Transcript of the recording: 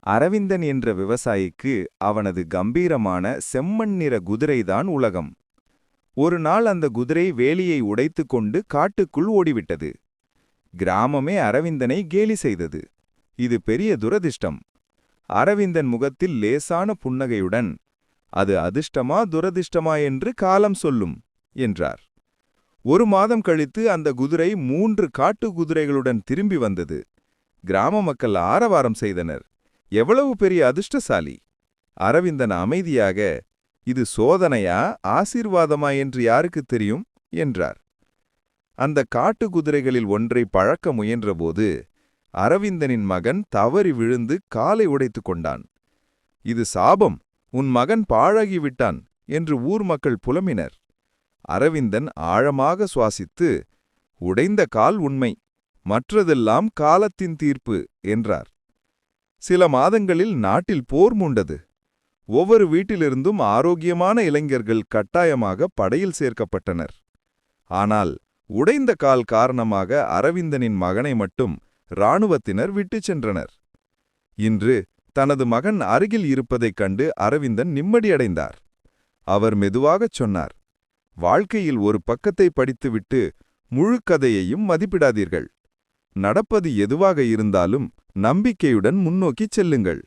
அரவிந்தன் என்ற விவசாயிக்கு அவனது கம்பீரமான செம்மண் நிற குதிரைதான் உலகம். ஒரு நாள் அந்த குதிரை வேலியை உடைத்துக் கொண்டு காட்டுக்குள் ஓடிவிட்டது. கிராமமே அரவிந்தனை கேலி செய்தது. இது பெரிய துரதிர்ஷ்டம். அரவிந்தன் முகத்தில் லேசான புன்னகையுடன், அது அதிர்ஷ்டமா துரதிர்ஷ்டமா என்று காலம் சொல்லும் என்றார். ஒரு மாதம் கழித்து அந்த குதிரை 3 காட்டு குதிரைகளுடன் திரும்பி வந்தது. கிராம மக்கள் ஆரவாரம் செய்தனர். எவ்வளவு பெரிய அதிர்ஷ்டசாலி! அரவிந்தன் அமைதியாக, இது சோதனையா ஆசீர்வாதமா என்று யாருக்கு தெரியும் என்றார். அந்த காட்டு குதிரைகளில் ஒன்றை பழக்க முயன்றபோது அரவிந்தனின் மகன் தவறி விழுந்து காலை உடைத்துக் கொண்டான். இது சாபம், உன் மகன் பாழாகிவிட்டான் என்று ஊர் மக்கள் புலம்பினர். அரவிந்தன் ஆழமாக சுவாசித்து, உடைந்த கால் உண்மை, மற்றதெல்லாம் காலத்தின் தீர்ப்பு என்றார். சில மாதங்களில் நாட்டில் போர் மூண்டது. ஒவ்வொரு வீட்டிலிருந்தும் ஆரோக்கியமான இளைஞர்கள் கட்டாயமாக படையில் சேர்க்கப்பட்டனர். ஆனால் உடைந்த கால் காரணமாக அரவிந்தனின் மகனை மட்டும் இராணுவத்தினர் விட்டுச் சென்றனர். இன்று தனது மகன் அருகில் இருப்பதைக் கண்டு அரவிந்தன் நிம்மதியடைந்தார். அவர் மெதுவாகச் சொன்னார், வாழ்க்கையில் ஒரு பக்கத்தை படித்துவிட்டு முழு கதையையும் மதிப்பிடாதீர்கள். நடப்பது எதுவாக இருந்தாலும் நம்பிக்கையுடன் முன்னோக்கிச் செல்லுங்கள்.